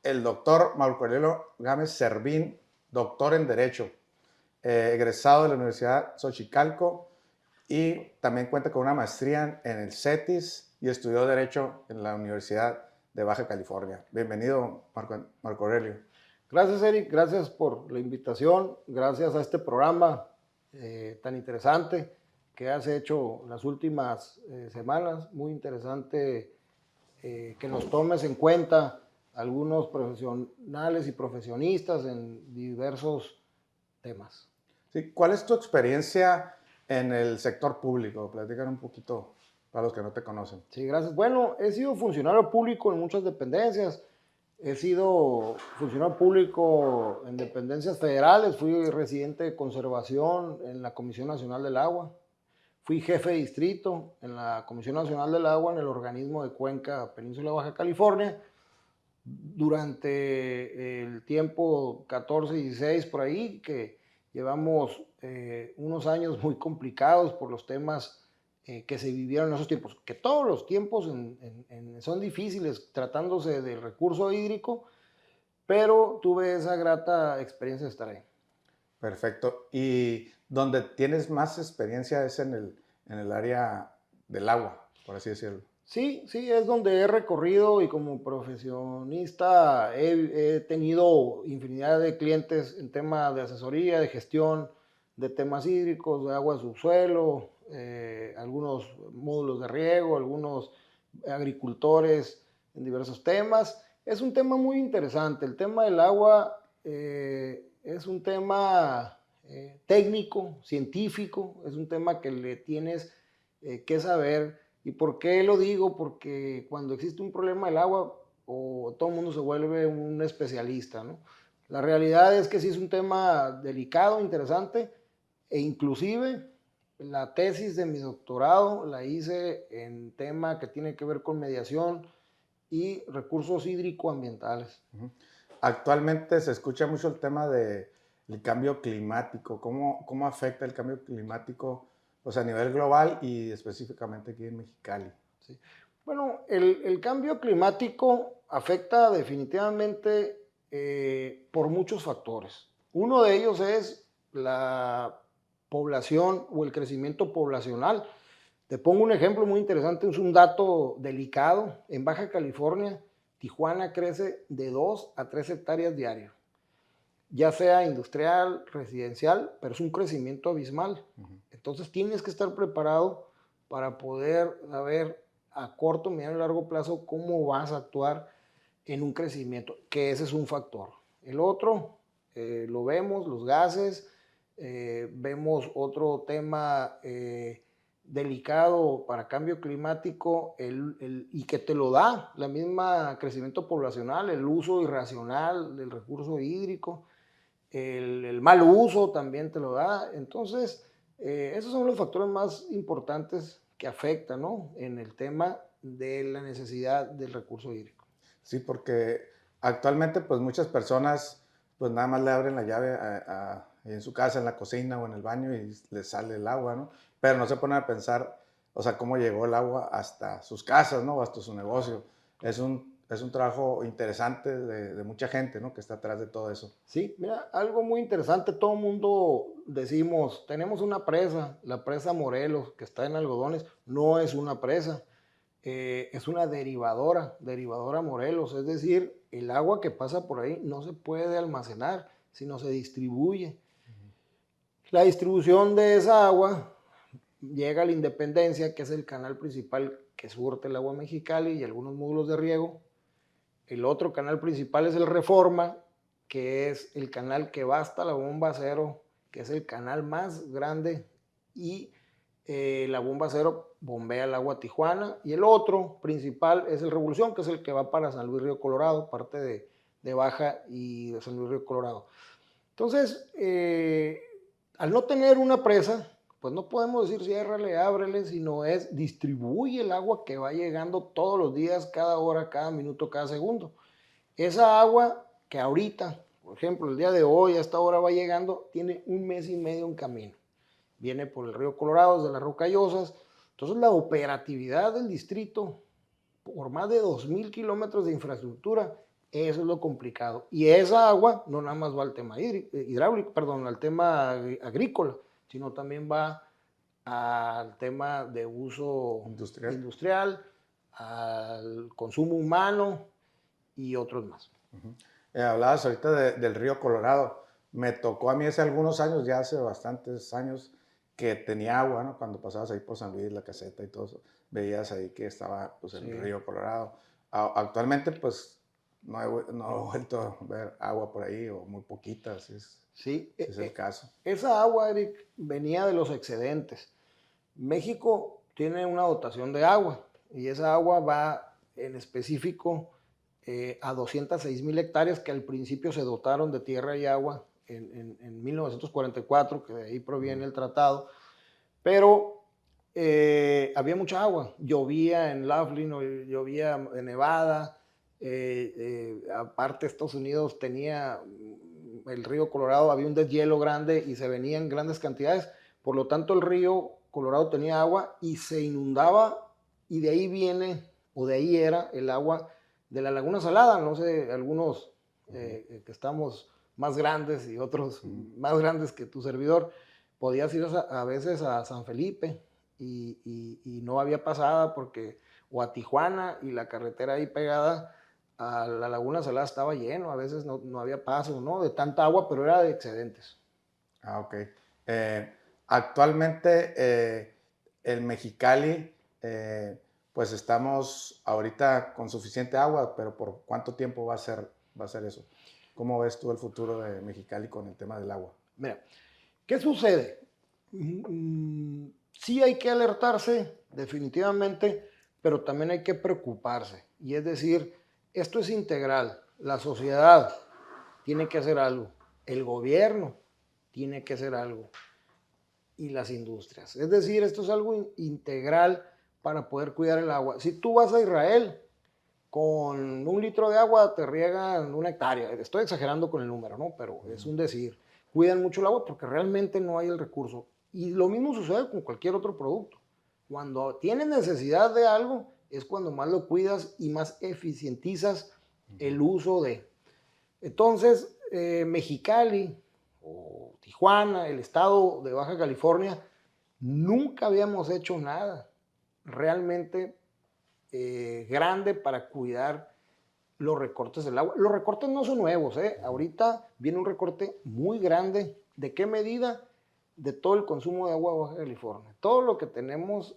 el doctor Marco Aurelio Gámez Servín, doctor en Derecho, egresado de la Universidad Xochicalco y también cuenta con una maestría en el CETIS y estudió Derecho en la Universidad de Baja California. Bienvenido, Marco Aurelio. Gracias, Eric. Gracias por la invitación. Gracias a este programa tan interesante que has hecho las últimas semanas. Muy interesante que nos tomes en cuenta algunos profesionales y profesionistas en diversos temas. Sí, ¿cuál es tu experiencia en el sector público? Platican un poquito para los que no te conocen. Sí, gracias. Bueno, he sido funcionario público en muchas dependencias. He sido funcionario público en dependencias federales, fui residente de conservación en la Comisión Nacional del Agua, fui jefe de distrito en la Comisión Nacional del Agua en el organismo de Cuenca Península Baja California. Durante el tiempo 14 y 16 por ahí, que llevamos unos años muy complicados por los temas que se vivieron en esos tiempos, que todos los tiempos son difíciles tratándose del recurso hídrico, pero tuve esa grata experiencia de estar ahí. Perfecto. ¿Y donde tienes más experiencia es en el área del agua, por así decirlo? Sí, sí, es donde he recorrido y como profesionista he tenido infinidad de clientes en temas de asesoría, de gestión, de temas hídricos, de agua de subsuelo, algunos módulos de riego, algunos agricultores en diversos temas. Es un tema muy interesante. El tema del agua es un tema técnico, científico, es un tema que le tienes que saber. ¿Y por qué lo digo? Porque cuando existe un problema del agua, o todo el mundo se vuelve un especialista, ¿no? La realidad es que sí es un tema delicado, interesante, e inclusive la tesis de mi doctorado la hice en tema que tiene que ver con mediación y recursos hídrico-ambientales. Actualmente se escucha mucho el tema del cambio climático. ¿Cómo afecta el cambio climático, pues, a nivel global y específicamente aquí en Mexicali? Sí. Bueno, el cambio climático afecta definitivamente por muchos factores. Uno de ellos es la población o el crecimiento poblacional. Te pongo un ejemplo muy interesante, es un dato delicado. En Baja California, Tijuana crece de 2 a 3 hectáreas diarias, ya sea industrial, residencial, pero es un crecimiento abismal. Entonces tienes que estar preparado para poder saber a corto, mediano y largo plazo cómo vas a actuar en un crecimiento, que ese es un factor. El otro, lo vemos, los gases, vemos otro tema delicado para cambio climático y que te lo da la misma crecimiento poblacional, el uso irracional del recurso hídrico, el mal uso también te lo da. Entonces, esos son los factores más importantes que afectan, ¿no?, en el tema de la necesidad del recurso hídrico. Sí, porque actualmente pues muchas personas pues nada más le abren la llave en su casa, en la cocina o en el baño y les sale el agua, ¿no? Pero no se ponen a pensar, o sea, cómo llegó el agua hasta sus casas, ¿no? O hasta su negocio. Es un trabajo interesante de mucha gente, ¿no? Que está atrás de todo eso. Sí, mira, algo muy interesante, todo el mundo decimos, tenemos una presa, la presa Morelos, que está en Algodones, no es una presa, es una derivadora Morelos, es decir, el agua que pasa por ahí no se puede almacenar, sino se distribuye. La distribución de esa agua llega a la Independencia, que es el canal principal que surte el agua a Mexicali y algunos módulos de riego. El otro canal principal es el Reforma, que es el canal que va hasta la bomba cero, que es el canal más grande, y la bomba cero bombea el agua a Tijuana. Y el otro principal es el Revolución, que es el que va para San Luis Río Colorado, parte de Baja y de San Luis Río Colorado. Entonces, al no tener una presa, pues no podemos decir ciérrale, ábrele, sino es distribuye el agua que va llegando todos los días, cada hora, cada minuto, cada segundo. Esa agua que ahorita, por ejemplo, el día de hoy, a esta hora va llegando, tiene 1 mes y medio en camino. Viene por el río Colorado, desde las Rocallosas. Entonces la operatividad del distrito, por más de 2,000 kilómetros de infraestructura, Eso es lo complicado. Y esa agua no nada más va al tema hidráulico, perdón, al tema agrícola, sino también va al tema de uso Industrial. industrial, al consumo humano y otros más. Hablabas ahorita del río Colorado. Me tocó a mí hace algunos años, ya hace bastantes años, que tenía agua, ¿no? Cuando pasabas ahí por San Luis, la caseta y todo eso, veías ahí que estaba pues, el Sí, río Colorado. Actualmente, pues, no he vuelto a ver agua por ahí, o muy poquita, sí. si es el caso. Esa agua, Eric, venía de los excedentes. México tiene una dotación de agua y esa agua va en específico a 206,000 hectáreas que al principio se dotaron de tierra y agua en 1944, que de ahí proviene el tratado, pero había mucha agua, llovía en Laughlin, llovía en Nevada, aparte Estados Unidos tenía el río Colorado, había un deshielo grande y se venía en grandes cantidades, por lo tanto el río Colorado tenía agua y se inundaba y de ahí viene, o de ahí era el agua de la Laguna Salada, no sé, algunos que estamos más grandes y otros más grandes que tu servidor, podías ir a veces a San Felipe y no había pasada porque, o a Tijuana y la carretera ahí pegada a la Laguna Salada estaba lleno, a veces no había paso, ¿no? De tanta agua, pero era de excedentes. Ah, ok. Actualmente, el Mexicali, pues estamos ahorita con suficiente agua, pero ¿por cuánto tiempo va a ser eso? ¿Cómo ves tú el futuro de Mexicali con el tema del agua? Mira, ¿qué sucede? Sí hay que alertarse, definitivamente, pero también hay que preocuparse. Y es decir, esto es integral. La sociedad tiene que hacer algo. El gobierno tiene que hacer algo. Y las industrias. Es decir, esto es algo integral para poder cuidar el agua. Si tú vas a Israel, con 1 litro de agua te riegan 1 hectárea. Estoy exagerando con el número, ¿no? Pero es un decir. Cuidan mucho el agua porque realmente no hay el recurso. Y lo mismo sucede con cualquier otro producto. Cuando tienes necesidad de algo, es cuando más lo cuidas y más eficientizas el uso de. Entonces, Mexicali o Tijuana, el estado de Baja California, nunca habíamos hecho nada realmente grande para cuidar los recortes del agua. Los recortes no son nuevos, ¿eh? Ahorita viene un recorte muy grande. ¿De qué medida? De todo el consumo de agua de Baja California. Todo lo que tenemos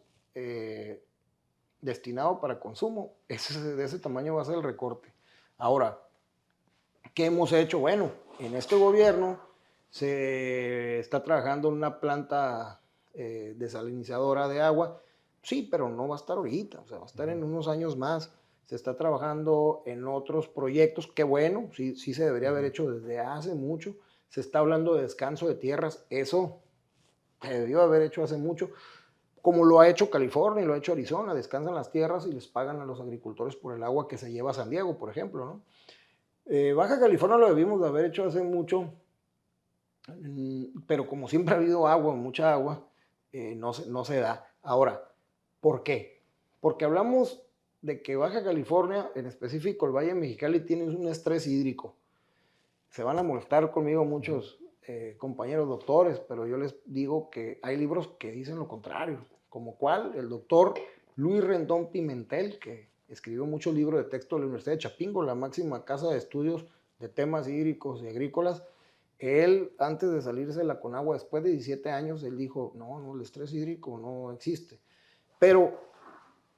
destinado para consumo, de ese tamaño va a ser el recorte. Ahora, ¿qué hemos hecho? Bueno, en este gobierno se está trabajando en una planta desalinizadora de agua. Sí, pero no va a estar ahorita, o sea, va a estar en unos años más. Se está trabajando en otros proyectos, que bueno, sí se debería haber hecho desde hace mucho. Se está hablando de descanso de tierras, eso se debió haber hecho hace mucho, como lo ha hecho California y lo ha hecho Arizona, descansan las tierras y les pagan a los agricultores por el agua que se lleva a San Diego, por ejemplo, ¿no? Baja California lo debimos de haber hecho hace mucho, pero como siempre ha habido agua, mucha agua, no se da. Ahora, ¿por qué? Porque hablamos de que Baja California, en específico el Valle de Mexicali, tiene un estrés hídrico. Se van a molestar conmigo muchos compañeros doctores, pero yo les digo que hay libros que dicen lo contrario, como cuál, el doctor Luis Rendón Pimentel, que escribió muchos libros de texto de la Universidad de Chapingo, la máxima casa de estudios de temas hídricos y agrícolas. Él, antes de salirse de la Conagua, después de 17 años, él dijo, no, el estrés hídrico no existe. Pero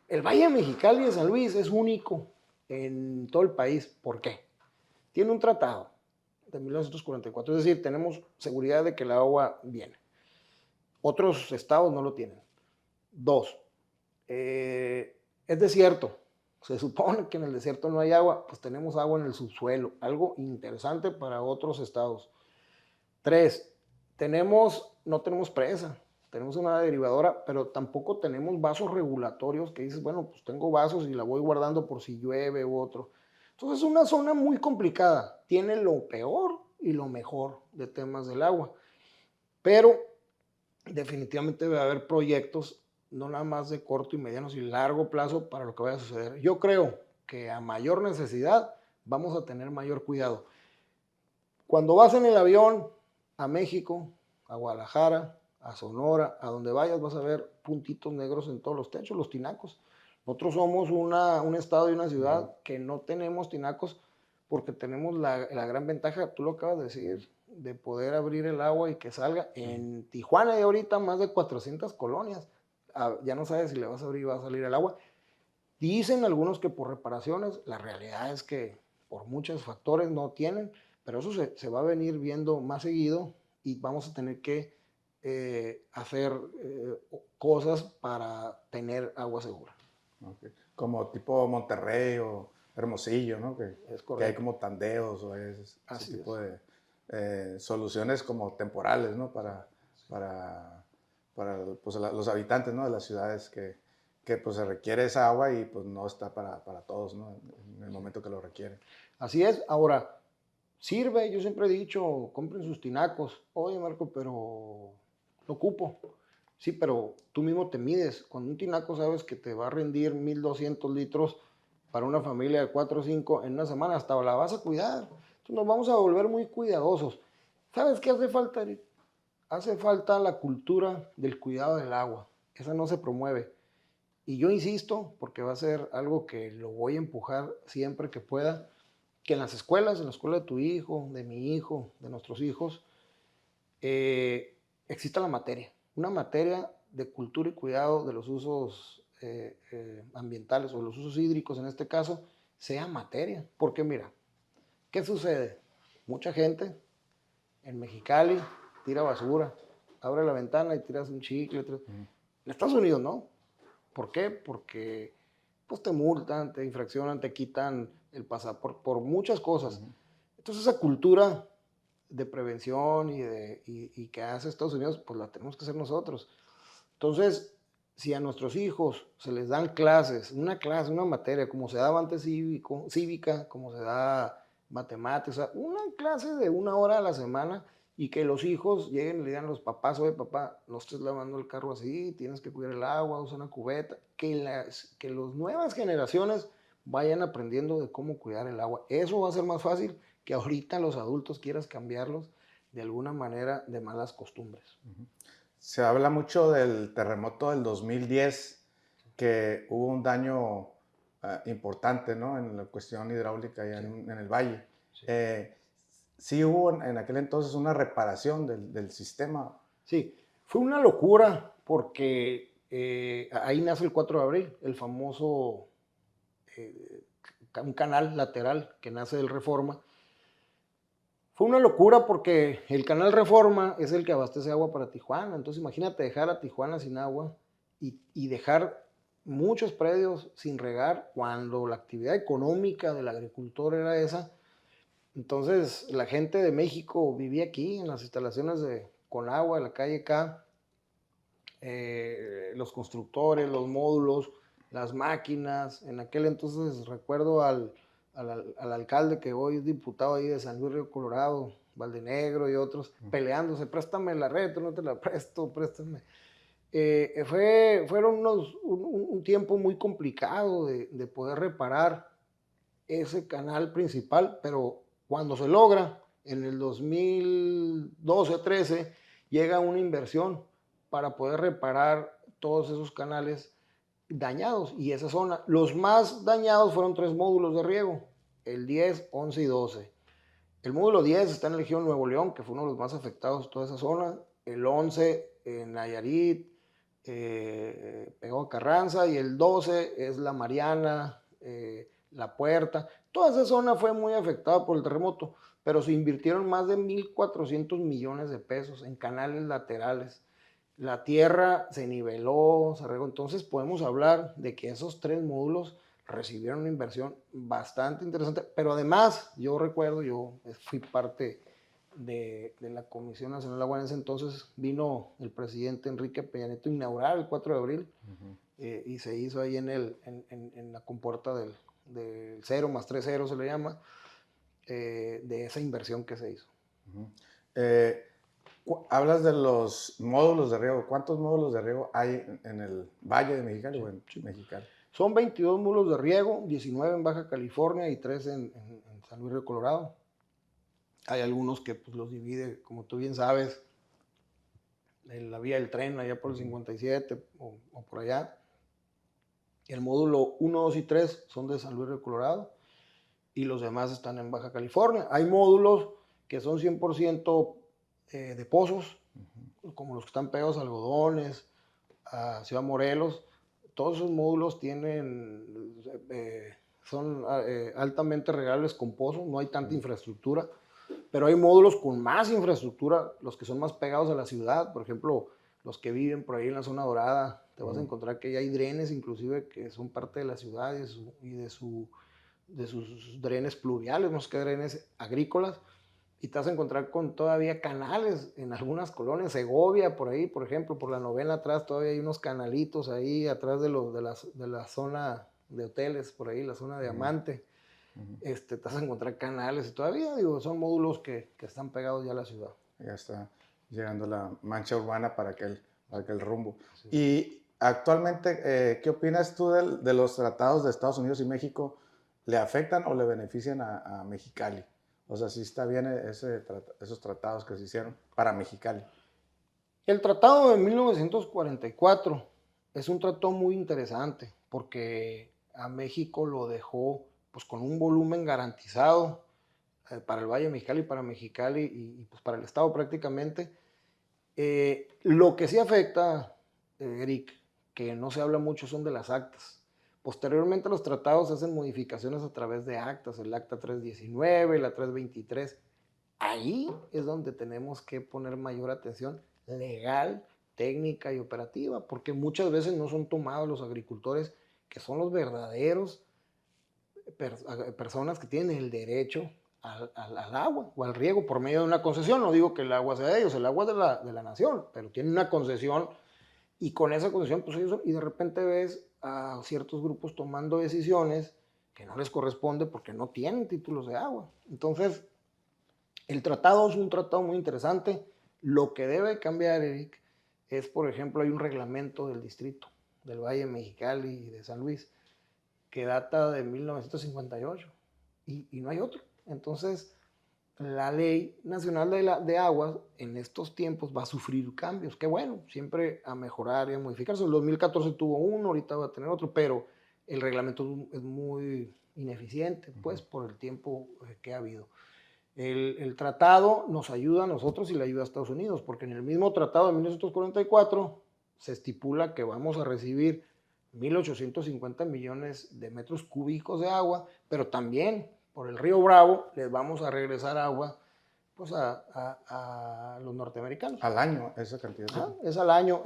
el Valle de Mexicali de San Luis es único en todo el país. ¿Por qué? Tiene un tratado de 1944, es decir, tenemos seguridad de que el agua viene. Otros estados no lo tienen. 2, es desierto. Se supone que en el desierto no hay agua, pues tenemos agua en el subsuelo, algo interesante para otros estados. 3, no tenemos presa, tenemos una derivadora, pero tampoco tenemos vasos regulatorios que dices, bueno, pues tengo vasos y la voy guardando por si llueve u otro. Entonces es una zona muy complicada, tiene lo peor y lo mejor de temas del agua, pero definitivamente debe haber proyectos, no nada más de corto y mediano, sino largo plazo para lo que vaya a suceder. Yo creo que a mayor necesidad vamos a tener mayor cuidado. Cuando vas en el avión a México, a Guadalajara, a Sonora, a donde vayas vas a ver puntitos negros en todos los techos, los tinacos. Nosotros somos un estado y una ciudad que no tenemos tinacos porque tenemos la gran ventaja, tú lo acabas de decir, de poder abrir el agua y que salga. En Tijuana hay ahorita más de 400 colonias. Ya no sabes si le vas a abrir y va a salir el agua. Dicen algunos que por reparaciones, la realidad es que por muchos factores no tienen, pero eso se va a venir viendo más seguido y vamos a tener que hacer cosas para tener agua segura. Okay. Como tipo Monterrey o Hermosillo, ¿no? Es que hay correcto. como tandeos o ese Así tipo es. de soluciones como temporales, ¿no? Para pues, los habitantes, ¿no? De las ciudades que pues, se requiere esa agua y pues no está para todos, ¿no? En el momento que lo requieren. Así es. Ahora, sirve, yo siempre he dicho, compren sus tinacos. Oye, Marco, pero lo ocupo. Sí, pero tú mismo te mides. Cuando un tinaco sabes que te va a rendir 1,200 litros para una familia de 4 o 5 en una semana, hasta la vas a cuidar. Entonces nos vamos a volver muy cuidadosos. ¿Sabes qué hace falta, Eric? Hace falta la cultura del cuidado del agua. Esa no se promueve. Y yo insisto, porque va a ser algo que lo voy a empujar siempre que pueda, que en las escuelas, en la escuela de tu hijo, de mi hijo, de nuestros hijos, exista la materia. Una materia de cultura y cuidado de los usos ambientales o los usos hídricos en este caso, sea materia. Porque mira, ¿qué sucede? Mucha gente en Mexicali tira basura, abre la ventana y tiras un chicle. En Estados Unidos no. ¿Por qué? Porque pues te multan, te infraccionan, te quitan el pasaporte por muchas cosas. Entonces esa cultura de prevención y que hace Estados Unidos, pues la tenemos que hacer nosotros. Entonces, si a nuestros hijos se les dan clases, una materia, como se daba antes cívica, como se da matemáticas, o sea, una clase de 1 hora a la semana y que los hijos lleguen y le digan a los papás, oye papá, no estés lavando el carro así, tienes que cuidar el agua, usa una cubeta, que las nuevas generaciones vayan aprendiendo de cómo cuidar el agua. Eso va a ser más fácil que ahorita los adultos quieras cambiarlos de alguna manera de malas costumbres. Se habla mucho del terremoto del 2010, que hubo un daño importante, ¿no? En la cuestión hidráulica allá en el valle. Sí. Sí hubo en aquel entonces una reparación del sistema. Sí, fue una locura porque ahí nace el 4 de abril, el famoso un canal lateral que nace del Reforma. Fue una locura porque el canal Reforma es el que abastece agua para Tijuana. Entonces imagínate dejar a Tijuana sin agua y dejar muchos predios sin regar cuando la actividad económica del agricultor era esa. Entonces la gente de México vivía aquí en las instalaciones de Conagua, de la calle K, los constructores, los módulos, las máquinas. En aquel entonces recuerdo al alcalde que hoy es diputado ahí de San Luis Río Colorado, Valdenegro y otros, peleándose, préstame la red, no te la presto, préstame. Fueron un tiempo muy complicado de poder reparar ese canal principal, pero cuando se logra, en el 2012-13, llega una inversión para poder reparar todos esos canales dañados y esa zona. Los más dañados fueron 3 módulos de riego, el 10, 11 y 12. El módulo 10 está en la región Nuevo León, que fue uno de los más afectados de toda esa zona. El 11 en Nayarit, pegó a Carranza, y el 12 es la Mariana, La Puerta. Toda esa zona fue muy afectada por el terremoto, pero se invirtieron más de 1,400 millones de pesos en canales laterales. La tierra se niveló, se regó. Entonces podemos hablar de que esos 3 módulos recibieron una inversión bastante interesante, pero además yo recuerdo, yo fui parte de la Comisión Nacional del Agua en ese entonces, vino el presidente Enrique Peña Nieto a inaugurar el 4 de abril y se hizo ahí en la compuerta del 0 más 3 0 se le llama, de esa inversión que se hizo. Hablas de los módulos de riego. ¿Cuántos módulos de riego hay en el Valle de Mexicali o en Mexicali? Son 22 módulos de riego, 19 en Baja California y 3 en San Luis Río Colorado. Hay algunos que pues, los divide, como tú bien sabes, en la vía del tren, allá por el 57 o por allá. El módulo 1, 2 y 3 son de San Luis Río Colorado y los demás están en Baja California. Hay módulos que son 100% de pozos, como los que están pegados a Algodones, a Ciudad Morelos. Todos esos módulos son altamente regables con pozos, no hay tanta infraestructura, pero hay módulos con más infraestructura, los que son más pegados a la ciudad, por ejemplo, los que viven por ahí en la zona dorada, te vas a encontrar que hay drenes inclusive que son parte de la ciudad y de sus drenes pluviales, más que drenes agrícolas, y te vas a encontrar con todavía canales en algunas colonias, Segovia, por ahí, por ejemplo, por la novena atrás, todavía hay unos canalitos ahí atrás de la zona de hoteles, por ahí, la zona de Diamante. Te vas a encontrar canales y todavía, digo, son módulos que están pegados ya a la ciudad. Ya está llegando la mancha urbana para aquel rumbo. Sí. Y actualmente, ¿qué opinas tú de los tratados de Estados Unidos y México? ¿Le afectan o le benefician a Mexicali? O sea, si está bien esos tratados que se hicieron para Mexicali. El tratado de 1944 es un tratado muy interesante porque a México lo dejó pues, con un volumen garantizado para el Valle de Mexicali, para Mexicali y pues, para el Estado prácticamente. Lo que sí afecta, Eric, que no se habla mucho, son de las actas. Posteriormente los tratados hacen modificaciones a través de actas, el acta 319, la 323. Ahí es donde tenemos que poner mayor atención legal, técnica y operativa, porque muchas veces no son tomados los agricultores que son los verdaderos personas que tienen el derecho al agua o al riego por medio de una concesión. No digo que el agua sea de ellos, el agua es de la nación, pero tienen una concesión y con esa concesión, pues ellos, y de repente ves a ciertos grupos tomando decisiones que no les corresponde porque no tienen títulos de agua. Entonces, el tratado es un tratado muy interesante. Lo que debe cambiar, Eric, es, por ejemplo, hay un reglamento del distrito del Valle de Mexicali y de San Luis que data de 1958 y no hay otro. Entonces, la Ley Nacional de Aguas en estos tiempos va a sufrir cambios. Qué bueno, siempre a mejorar y a modificarse. El 2014 tuvo uno, ahorita va a tener otro, pero el reglamento es muy ineficiente, pues, por el tiempo que ha habido. El tratado nos ayuda a nosotros y le ayuda a Estados Unidos, porque en el mismo tratado de 1944 se estipula que vamos a recibir 1.850 millones de metros cúbicos de agua, pero también por el río Bravo les vamos a regresar agua pues, a los norteamericanos. Al año, esa cantidad. Es al año.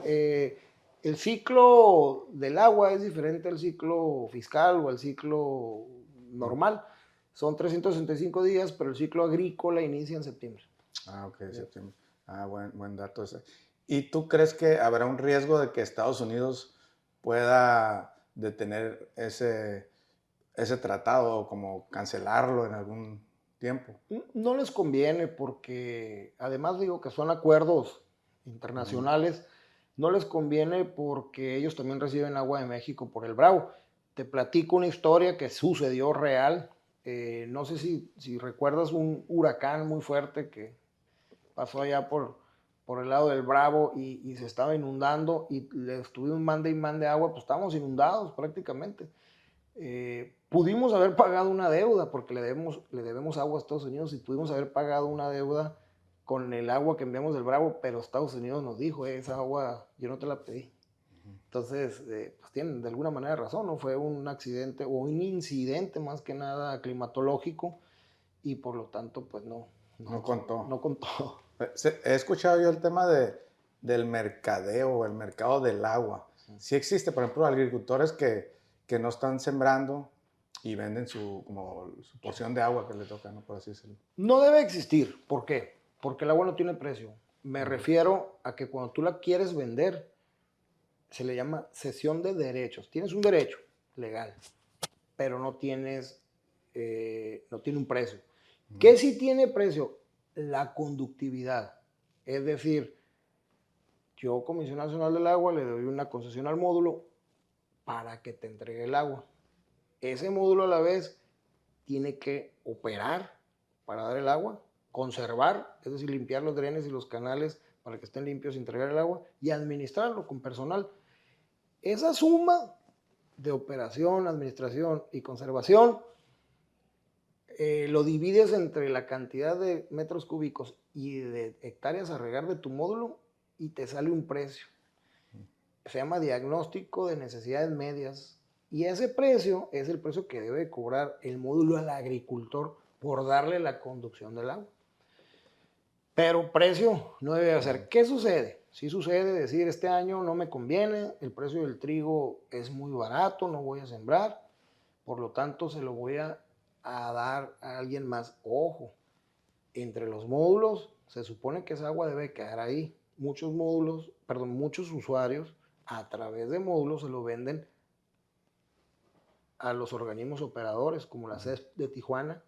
El ciclo del agua es diferente al ciclo fiscal o al ciclo normal. Son 365 días, pero el ciclo agrícola inicia en septiembre. Ah, ok, septiembre. Ah, buen dato ese. ¿Y tú crees que habrá un riesgo de que Estados Unidos pueda detener ese tratado o como cancelarlo en algún tiempo? No les conviene porque, además digo que son acuerdos internacionales, no les conviene porque ellos también reciben agua de México por el Bravo. Te platico una historia que sucedió real. No sé si recuerdas un huracán muy fuerte que pasó allá por el lado del Bravo y se estaba inundando y le estuvimos mande agua, pues estábamos inundados prácticamente. Pudimos haber pagado una deuda porque le debemos agua a Estados Unidos y pudimos haber pagado una deuda con el agua que enviamos del Bravo, pero Estados Unidos nos dijo, esa agua yo no te la pedí. Entonces, pues tienen de alguna manera razón, ¿no? Fue un accidente o un incidente más que nada climatológico y por lo tanto, pues no contó. No contó. He escuchado yo el tema del mercadeo, el mercado del agua. Sí existe, por ejemplo, agricultores que no están sembrando y venden su porción de agua que le toca, ¿no? Por así decirlo. No debe existir. ¿Por qué? Porque el agua no tiene precio. Me refiero a que cuando tú la quieres vender, se le llama cesión de derechos. Tienes un derecho legal, pero no tiene un precio. ¿Qué sí tiene precio? La conductividad. Es decir, yo, Comisión Nacional del Agua, le doy una concesión al módulo para que te entregue el agua. Ese módulo a la vez tiene que operar para dar el agua, conservar, es decir, limpiar los drenes y los canales para que estén limpios sin entregar el agua, y administrarlo con personal. Esa suma de operación, administración y conservación lo divides entre la cantidad de metros cúbicos y de hectáreas a regar de tu módulo y te sale un precio. Se llama diagnóstico de necesidades medias, y ese precio es el precio que debe cobrar el módulo al agricultor por darle la conducción del agua. Pero precio no debe hacer. ¿Qué sucede? Sí sucede decir, este año no me conviene, el precio del trigo es muy barato, no voy a sembrar, por lo tanto se lo voy a dar a alguien más. Ojo, entre los módulos se supone que esa agua debe quedar ahí. Muchos usuarios a través de módulos se lo venden a los organismos operadores, como la CESP de Tijuana,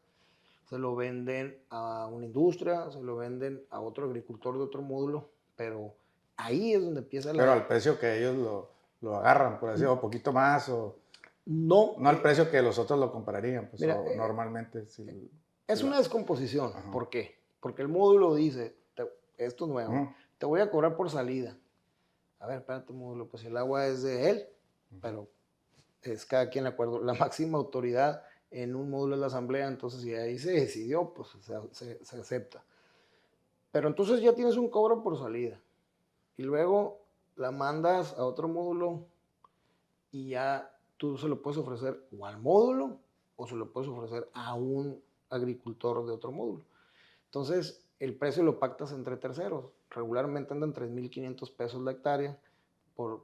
se lo venden a una industria, se lo venden a otro agricultor de otro módulo, pero ahí es donde empieza Pero al precio que ellos lo agarran, por así decirlo, o poquito más, o no al precio que los otros lo comprarían, pues, mira, normalmente. Es una descomposición. Ajá. ¿Por qué? Porque el módulo dice, esto es nuevo, te voy a cobrar por salida. A ver, espérate, módulo, pues el agua es de él, pero es cada quien de acuerdo. La máxima autoridad en un módulo es la asamblea, entonces si ahí se decidió, pues se acepta. Pero entonces ya tienes un cobro por salida. Y luego la mandas a otro módulo y ya tú se lo puedes ofrecer o al módulo o se lo puedes ofrecer a un agricultor de otro módulo. Entonces, el precio lo pactas entre terceros. Regularmente andan 3,500 pesos la hectárea por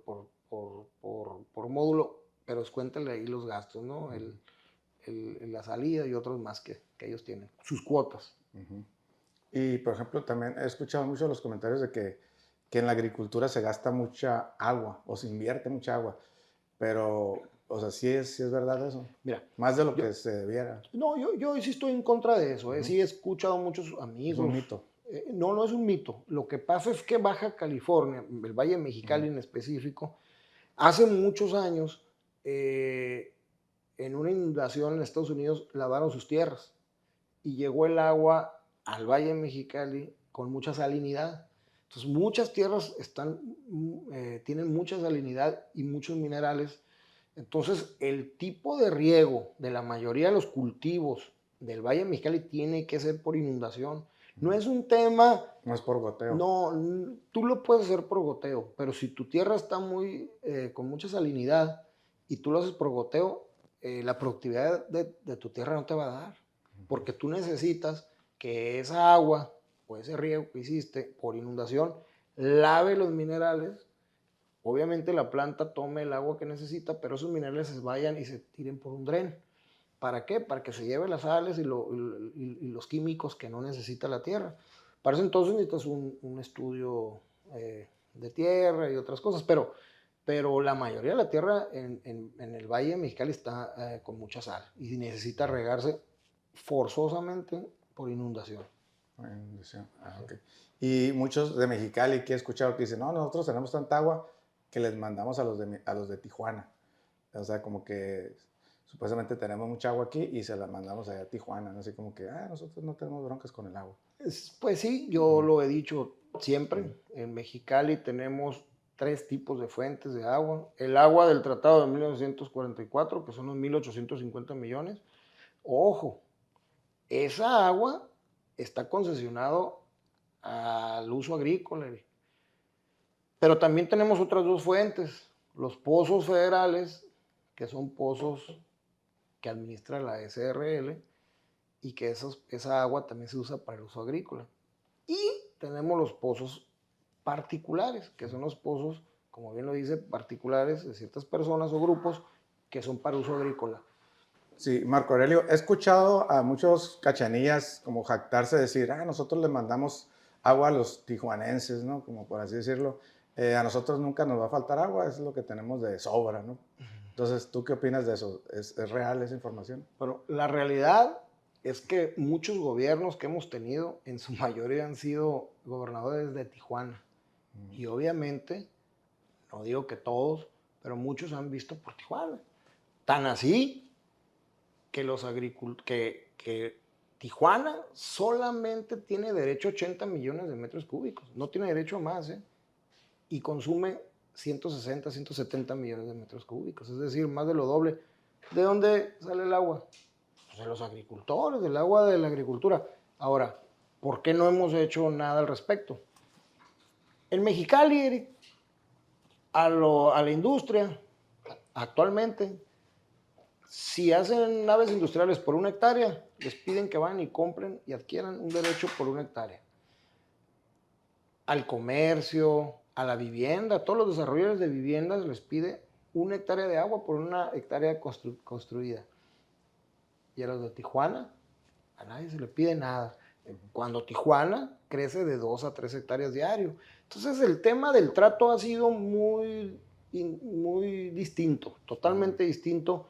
módulo, pero descuéntale ahí los gastos, ¿no? La salida y otros más que ellos tienen, sus cuotas. Y, por ejemplo, también he escuchado mucho los comentarios de que en la agricultura se gasta mucha agua o se invierte mucha agua, pero, o sea, sí es verdad eso. Mira, más de lo que se debiera. No, yo sí estoy en contra de eso. Sí he escuchado a muchos amigos. Es un mito. No es un mito. Lo que pasa es que Baja California, el Valle Mexicali en específico, hace muchos años, en una inundación en Estados Unidos, lavaron sus tierras y llegó el agua al Valle Mexicali con mucha salinidad. Entonces, muchas tierras tienen mucha salinidad y muchos minerales. Entonces, el tipo de riego de la mayoría de los cultivos del Valle Mexicali tiene que ser por inundación. No es un tema... No es por goteo. No, tú lo puedes hacer por goteo, pero si tu tierra está con mucha salinidad y tú lo haces por goteo, la productividad de tu tierra no te va a dar, porque tú necesitas que esa agua o ese riego que hiciste por inundación lave los minerales. Obviamente la planta tome el agua que necesita, pero esos minerales se vayan y se tiren por un dren. ¿Para qué? Para que se lleve las sales y los químicos que no necesita la tierra. Para eso entonces necesitas un estudio de tierra y otras cosas, pero la mayoría de la tierra en el Valle Mexicali está con mucha sal y necesita regarse forzosamente por inundación. Okay. Y muchos de Mexicali que he escuchado que dicen, no, nosotros tenemos tanta agua que les mandamos a los de Tijuana. O sea, como que supuestamente tenemos mucha agua aquí y se la mandamos allá a Tijuana, ¿no? Así como que, nosotros no tenemos broncas con el agua. Pues sí, yo lo he dicho siempre. En Mexicali tenemos 3 tipos de fuentes de agua. El agua del Tratado de 1944, que son los 1,850 millones. Ojo, esa agua está concesionado al uso agrícola. Pero también tenemos otras 2 fuentes. Los pozos federales, que son pozos que administra la SRL, y que esa agua también se usa para el uso agrícola. Y tenemos los pozos particulares, que son los pozos, como bien lo dice, particulares de ciertas personas o grupos que son para uso agrícola. Sí, Marco Aurelio, he escuchado a muchos cachanillas como jactarse, decir, nosotros le mandamos agua a los tijuanenses, ¿no? Como por así decirlo. A nosotros nunca nos va a faltar agua, es lo que tenemos de sobra, ¿no? Entonces, ¿tú qué opinas de eso? ¿Es real esa información? Bueno, la realidad es que muchos gobiernos que hemos tenido, en su mayoría han sido gobernadores de Tijuana. Y obviamente, no digo que todos, pero muchos han visto por Tijuana. Tan así que Tijuana solamente tiene derecho a 80 millones de metros cúbicos, no tiene derecho a más, ¿eh? Y consume 160, 170 millones de metros cúbicos, es decir, más de lo doble. ¿De dónde sale el agua? Pues de los agricultores, del agua de la agricultura. Ahora, ¿por qué no hemos hecho nada al respecto? En Mexicali, Eric, a la industria, actualmente, si hacen naves industriales por 1 hectárea, les piden que van y compren y adquieran un derecho por 1 hectárea. Al comercio, a la vivienda, a todos los desarrolladores de viviendas les pide 1 hectárea de agua por 1 hectárea construida. Y a los de Tijuana, a nadie se le pide nada. Cuando Tijuana crece de 2 a 3 hectáreas diario. Entonces el tema del trato ha sido muy distinto, totalmente distinto.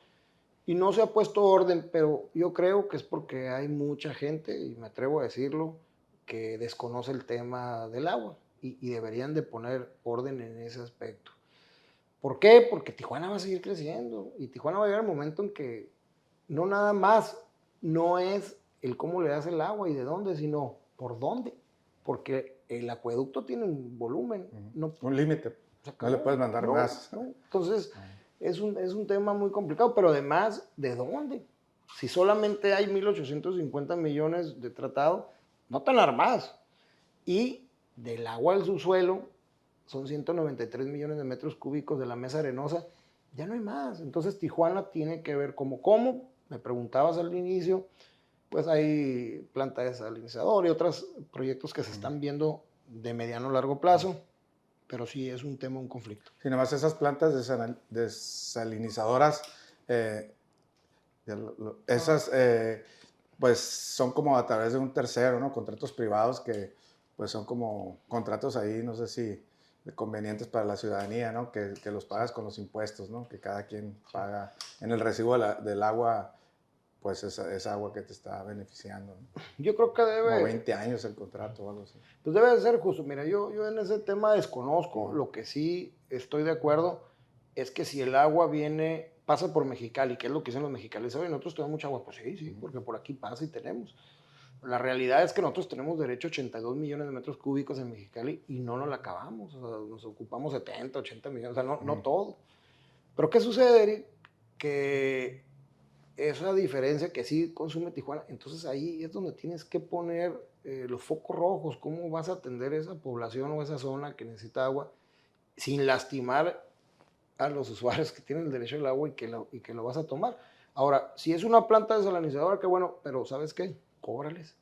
Y no se ha puesto orden, pero yo creo que es porque hay mucha gente, y me atrevo a decirlo, que desconoce el tema del agua y deberían de poner orden en ese aspecto. ¿Por qué? Porque Tijuana va a seguir creciendo y Tijuana va a llegar el momento en que no nada más no es el cómo le das el agua y de dónde, sino por dónde. Porque el acueducto tiene un volumen. No, un límite. No le puedes mandar más. No. Entonces, es un tema muy complicado, pero además, ¿de dónde? Si solamente hay 1.850 millones de tratado, no te alarmas. Y del agua al subsuelo son 193 millones de metros cúbicos de la mesa arenosa, ya no hay más. Entonces Tijuana tiene que ver cómo, me preguntabas al inicio, pues hay planta desalinizador y otros proyectos que se están viendo de mediano a largo plazo, pero sí es un tema, un conflicto. Sí, nada más esas plantas desalinizadoras, esas pues son como a través de un tercero, ¿no? Contratos privados que pues son como contratos ahí, no sé si convenientes para la ciudadanía, ¿no? Que los pagas con los impuestos, ¿no? Que cada quien paga en el recibo del agua, pues esa agua que te está beneficiando, ¿no? Yo creo que debe... Como 20 años el contrato o algo así. Pues debe de ser justo. Mira, yo en ese tema desconozco. Lo que sí estoy de acuerdo es que si el agua pasa por Mexicali, que es lo que dicen los mexicanos, ¿saben? Nosotros tenemos mucha agua. Pues sí, porque por aquí pasa y tenemos. La realidad es que nosotros tenemos derecho a 82 millones de metros cúbicos en Mexicali y no nos la acabamos. O sea, nos ocupamos 70, 80 millones, o sea, no todo. Pero ¿qué sucede, Eric? Que esa diferencia que sí consume Tijuana, entonces ahí es donde tienes que poner los focos rojos, cómo vas a atender esa población o esa zona que necesita agua sin lastimar a los usuarios que tienen el derecho al agua y que lo vas a tomar. Ahora, si es una planta desalinizadora, qué bueno, pero ¿sabes qué? Cóbrales.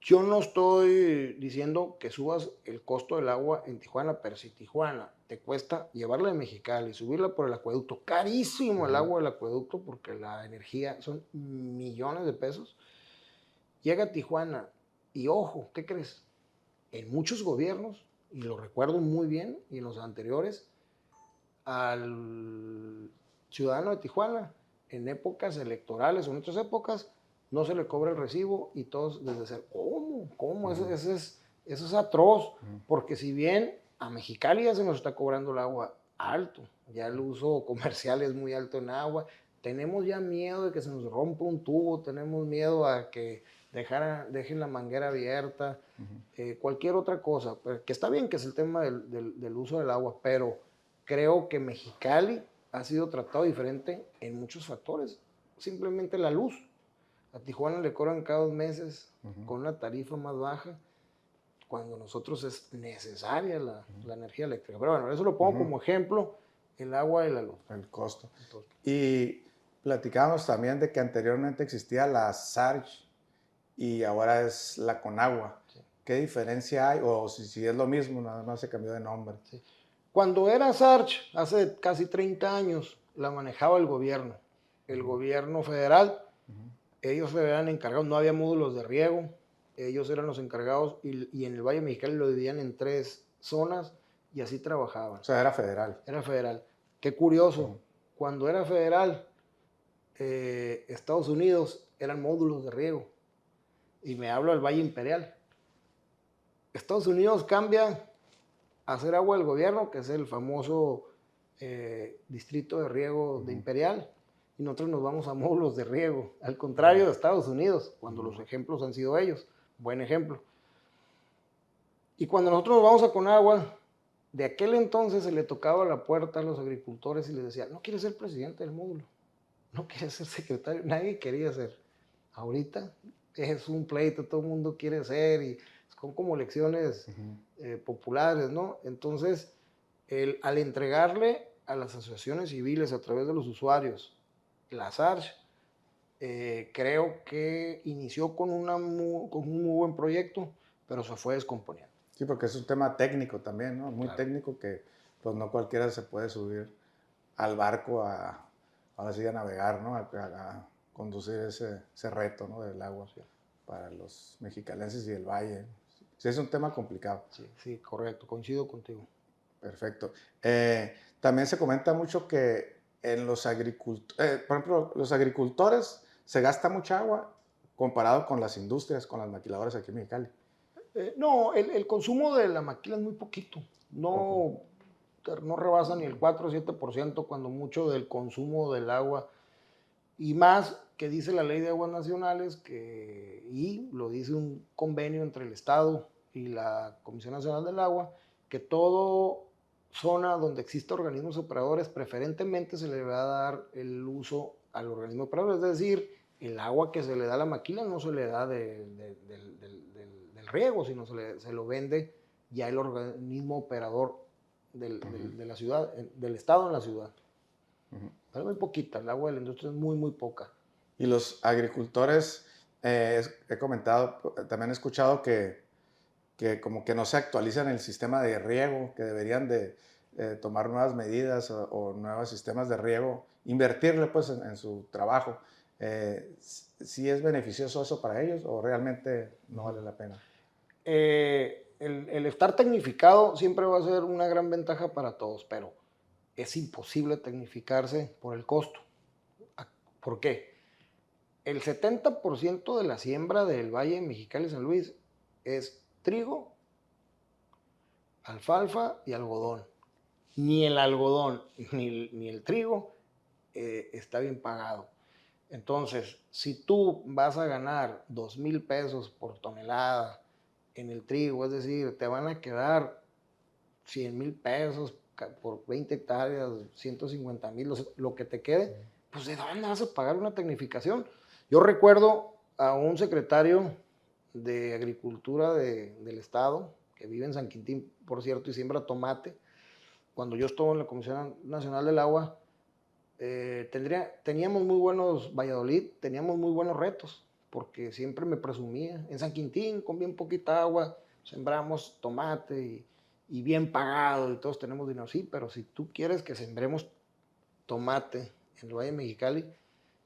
Yo no estoy diciendo que subas el costo del agua en Tijuana, pero si Tijuana te cuesta llevarla de Mexicali, subirla por el acueducto, carísimo el agua del acueducto porque la energía son millones de pesos, llega a Tijuana y ojo, ¿qué crees? En muchos gobiernos, y lo recuerdo muy bien, y en los anteriores, al ciudadano de Tijuana, en épocas electorales o en otras épocas, no se le cobra el recibo y todos desde cero. ¿Cómo? Eso es atroz, porque si bien a Mexicali ya se nos está cobrando el agua alto, ya el uso comercial es muy alto en agua, tenemos ya miedo de que se nos rompa un tubo, tenemos miedo a que dejen la manguera abierta, cualquier otra cosa, que está bien que es el tema del uso del agua, pero creo que Mexicali ha sido tratado diferente en muchos factores, simplemente la luz. A Tijuana le cobran cada 2 meses con una tarifa más baja, cuando nosotros es necesaria la energía eléctrica. Pero bueno, eso lo pongo como ejemplo, el agua y la luz. El costo. Y platicábamos también de que anteriormente existía la SARCH y ahora es la Conagua. Sí. ¿Qué diferencia hay? O si es lo mismo, nada más se cambió de nombre. Sí. Cuando era SARCH, hace casi 30 años, la manejaba el gobierno federal. Ellos eran encargados, no había módulos de riego, ellos eran los encargados y en el Valle Mexicali lo dividían en 3 zonas y así trabajaban. O sea, era federal. Era federal. Qué curioso, cuando era federal, Estados Unidos eran módulos de riego y me hablo del Valle Imperial. Estados Unidos cambia a hacer agua del gobierno, que es el famoso distrito de riego de Imperial, y nosotros nos vamos a módulos de riego, al contrario de Estados Unidos, cuando los ejemplos han sido ellos. Buen ejemplo. Y cuando nosotros nos vamos a Conagua, de aquel entonces se le tocaba la puerta a los agricultores y les decía, no quieres ser presidente del módulo, no quieres ser secretario, nadie quería ser. Ahorita es un pleito, todo el mundo quiere ser y son como elecciones populares, ¿no? Entonces, al entregarle a las asociaciones civiles a través de los usuarios la SARS, creo que inició con un muy buen proyecto, pero se fue descomponiendo. Sí, porque es un tema técnico también, ¿no? Muy Claro. técnico que pues no cualquiera se puede subir al barco ahora sí a navegar, ¿no? A conducir ese reto, ¿no? Del agua para los mexicalenses y el valle. Sí, es un tema complicado. Sí, correcto, coincido contigo. Perfecto. También se comenta mucho que en los agricultores, por ejemplo, los agricultores se gasta mucha agua comparado con las industrias, con las maquiladoras aquí en Mexicali. No, el consumo de la maquila es muy poquito. No rebasa ni el 4 o 7% cuando mucho del consumo del agua. Y más que dice la Ley de Aguas Nacionales, y lo dice un convenio entre el Estado y la Comisión Nacional del Agua, que todo zona donde exista organismos operadores, preferentemente se le va a dar el uso al organismo operador. Es decir, el agua que se le da a la maquila no se le da del riego, sino se lo vende ya el organismo operador de la ciudad, del Estado en la ciudad. Pero muy poquita, el agua de la industria es muy, muy poca. Y los agricultores, he comentado, también he escuchado que como que no se actualizan el sistema de riego, que deberían de tomar nuevas medidas o nuevos sistemas de riego, invertirle pues en su trabajo. ¿Sí es beneficioso eso para ellos o realmente no vale la pena? El estar tecnificado siempre va a ser una gran ventaja para todos, pero es imposible tecnificarse por el costo. ¿Por qué? El 70% de la siembra del Valle de Mexicali y San Luis es trigo, alfalfa y algodón. Ni el algodón ni el trigo está bien pagado. Entonces, si tú vas a ganar 2,000 pesos por tonelada en el trigo, es decir, te van a quedar 100,000 pesos por 20 hectáreas, 150,000, lo que te quede, pues ¿de dónde vas a pagar una tecnificación? Yo recuerdo a un secretario de Agricultura del Estado, que vive en San Quintín, por cierto, y siembra tomate. Cuando yo estuve en la Comisión Nacional del Agua, teníamos muy buenos, Valladolid, teníamos muy buenos retos, porque siempre me presumía, en San Quintín, con bien poquita agua, sembramos tomate y bien pagado, y todos tenemos dinero, sí, pero si tú quieres que sembremos tomate en el Valle de Mexicali,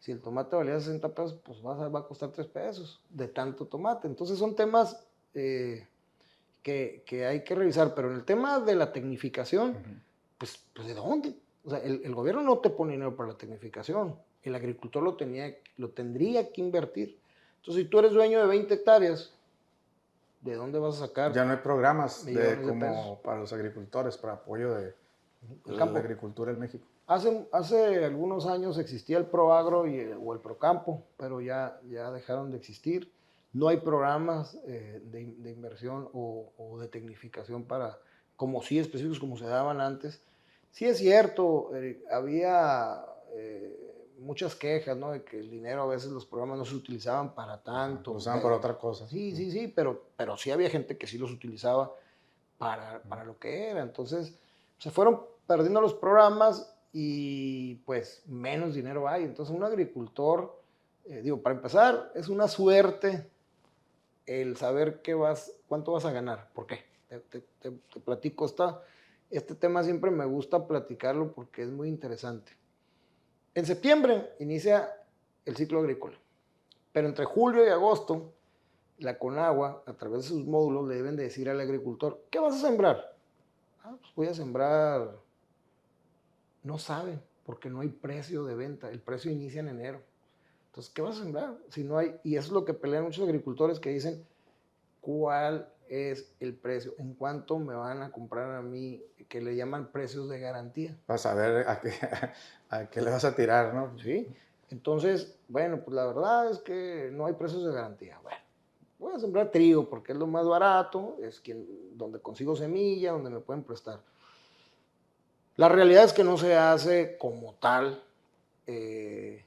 si el tomate valía 60 pesos, pues va a costar 3 pesos de tanto tomate. Entonces son temas que hay que revisar, pero en el tema de la tecnificación, pues ¿de dónde? O sea, el gobierno no te pone dinero para la tecnificación, el agricultor lo tendría que invertir. Entonces, si tú eres dueño de 20 hectáreas, ¿de dónde vas a sacar? Ya no hay programas como para los agricultores, para apoyo de la agricultura en México. Hace algunos años existía el Proagro o el Procampo, pero ya dejaron de existir. No hay programas de inversión o de tecnificación como sí específicos como se daban antes. Sí es cierto, había muchas quejas, ¿no? De que el dinero a veces los programas no se utilizaban para tanto. Lo usaban para otra cosa. Sí, pero sí había gente que sí los utilizaba para lo que era. Entonces se fueron perdiendo los programas y pues menos dinero hay. Entonces un agricultor, para empezar, es una suerte el saber cuánto vas a ganar. ¿Por qué? Te platico, este tema siempre me gusta platicarlo porque es muy interesante. En septiembre inicia el ciclo agrícola, pero entre julio y agosto, la Conagua, a través de sus módulos, le deben de decir al agricultor, ¿qué vas a sembrar? Pues voy a sembrar, no saben, porque no hay precio de venta, el precio inicia en enero. Entonces, ¿qué vas a sembrar? Si no hay, y eso es lo que pelean muchos agricultores que dicen, ¿cuál es el precio? ¿En cuánto me van a comprar a mí? Que le llaman precios de garantía. Para saber a qué le vas a tirar, ¿no? ¿Sí? Entonces, bueno, pues la verdad es que no hay precios de garantía. Bueno, voy a sembrar trigo porque es lo más barato, es donde consigo semilla, donde me pueden prestar. La realidad es que no se hace como tal eh,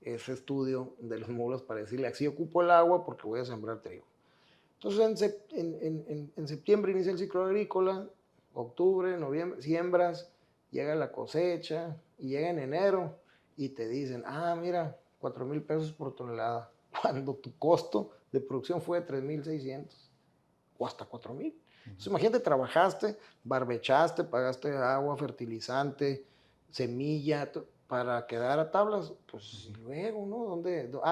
ese estudio de los módulos para decirle, así ocupo el agua porque voy a sembrar trigo. Entonces, en septiembre inicia el ciclo agrícola, octubre, noviembre, siembras, llega la cosecha y llega en enero y te dicen, mira, 4,000 pesos por tonelada, cuando tu costo de producción fue de 3,600 o hasta 4,000. Entonces, imagínate, trabajaste, barbechaste, pagaste agua, fertilizante, semilla, para quedar a tablas, pues y luego, ¿no?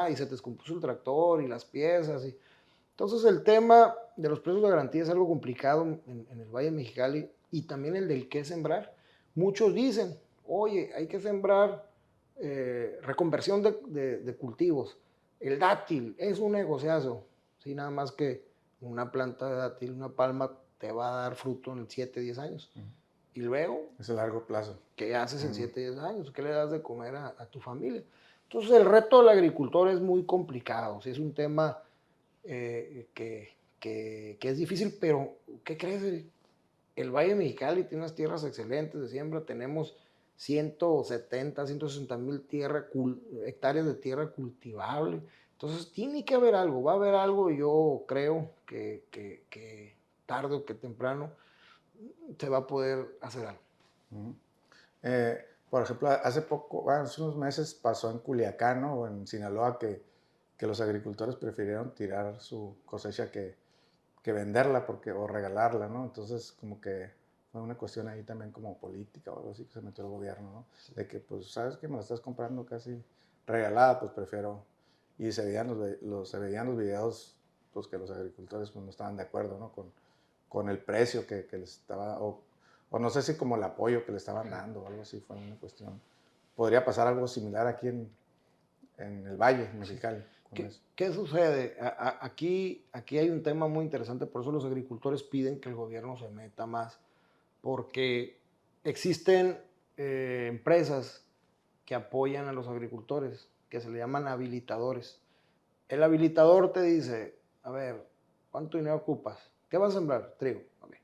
Y se te descompuso el tractor y las piezas. Entonces, el tema de los precios de garantía es algo complicado en el Valle de Mexicali y también el del qué sembrar. Muchos dicen, oye, hay que sembrar reconversión de cultivos. El dátil es un negociazo. Sí, nada más que una planta de dátil, una palma, te va a dar fruto en 7, 10 años. Y luego, Es a largo plazo. ¿qué haces en 7, 10 años? ¿Qué le das de comer a tu familia? Entonces, el reto del agricultor es muy complicado. Sí, es un tema que es difícil, pero ¿qué crees? El Valle de Mexicali tiene unas tierras excelentes de siembra. Tenemos 170, 160,000 hectáreas de tierra cultivable. Entonces, tiene que haber algo, va a haber algo. Yo creo que tarde o que temprano se va a poder hacer algo. Uh-huh. Por ejemplo, hace poco, hace unos meses pasó en Culiacán, ¿no? O en Sinaloa que los agricultores prefirieron tirar su cosecha que venderla o regalarla, ¿no? Entonces, como que fue una cuestión ahí también como política o algo así que se metió el gobierno, ¿no? Sí. De que, pues, sabes que me la estás comprando casi regalada, pues prefiero. Y se veían los videos, pues que los agricultores pues, no estaban de acuerdo, ¿no? Con el precio que les estaba, o no sé si como el apoyo que le estaban dando o algo así, fue una cuestión. Podría pasar algo similar aquí en el Valle, en Mexicali. ¿Qué sucede? Aquí hay un tema muy interesante, por eso los agricultores piden que el gobierno se meta más, porque existen empresas que apoyan a los agricultores, que se le llaman habilitadores. El habilitador te dice, a ver, ¿cuánto dinero ocupas? ¿Qué vas a sembrar? Trigo. Okay.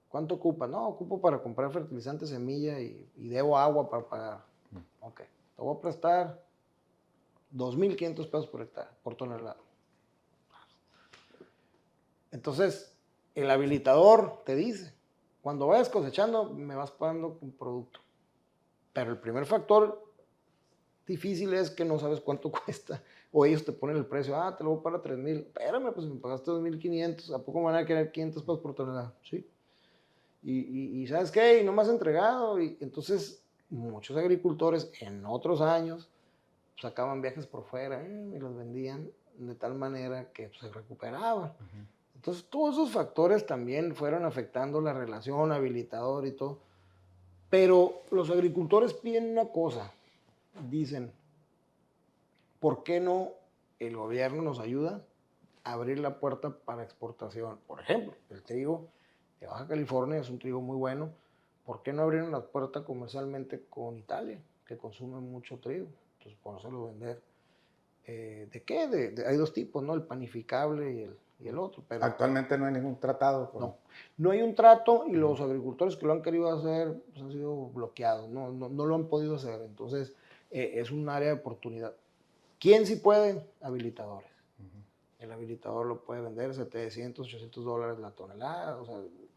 ¿Cuánto ocupas? No, ocupo para comprar fertilizante, semilla y debo agua para pagar. Ok, te voy a prestar 2,500 pesos por hectárea, por tonelada. Entonces, el habilitador te dice, cuando vayas cosechando, me vas pagando un producto. Pero el primer factor difícil es que no sabes cuánto cuesta. O ellos te ponen el precio, te lo voy a pagar a 3,000. Espérame, pues me pagaste 2,500. ¿A poco me van a querer 500 pesos por tonelada? Sí. Y ¿sabes qué? Y no me has entregado. Y entonces, muchos agricultores en otros años sacaban viajes por fuera y los vendían de tal manera que se recuperaban. Uh-huh. Entonces, todos esos factores también fueron afectando la relación habilitador y todo. Pero los agricultores piden una cosa. Dicen, ¿por qué no el gobierno nos ayuda a abrir la puerta para exportación? Por ejemplo, el trigo de Baja California es un trigo muy bueno. ¿Por qué no abrieron la puerta comercialmente con Italia, que consume mucho trigo? Entonces, podérselo vender. ¿De qué? Hay dos tipos, ¿no? El panificable y el otro. Pero actualmente no hay ningún tratado. No hay un trato y los agricultores que lo han querido hacer pues, han sido bloqueados, no lo han podido hacer. Entonces, es un área de oportunidad. ¿Quién sí puede? Habilitadores. Uh-huh. El habilitador lo puede vender $700, $800 la tonelada, o sea,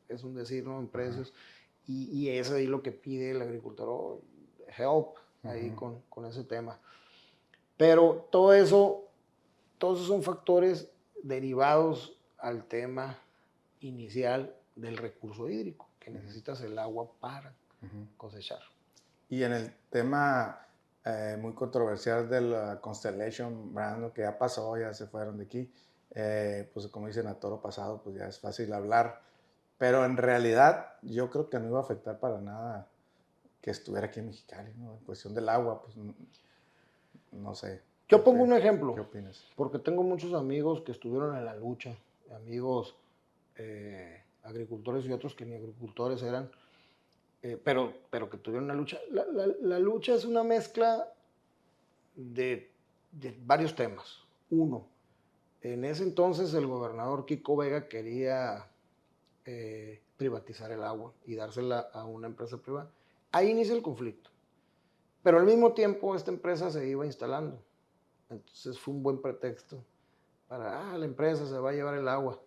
es un decir, ¿no? En precios. Uh-huh. Y es ahí lo que pide el agricultor, help, ahí uh-huh. con ese tema. Pero todos esos son factores derivados al tema inicial del recurso hídrico, que necesitas el agua para cosechar. Y en el tema muy controversial de la Constellation Brand, que ya pasó, ya se fueron de aquí, pues como dicen a toro pasado, pues ya es fácil hablar, pero en realidad yo creo que no iba a afectar para nada que estuviera aquí en Mexicali, ¿no? En cuestión del agua, pues no sé. Yo pongo un ejemplo. ¿Qué opinas? Porque tengo muchos amigos que estuvieron en la lucha amigos agricultores y otros que ni agricultores eran, pero que tuvieron una lucha. La lucha es una mezcla de varios temas. Uno, en ese entonces el gobernador Kiko Vega quería privatizar el agua y dársela a una empresa privada. Ahí inicia el conflicto. Pero al mismo tiempo esta empresa se iba instalando. Entonces fue un buen pretexto para, la empresa se va a llevar el agua.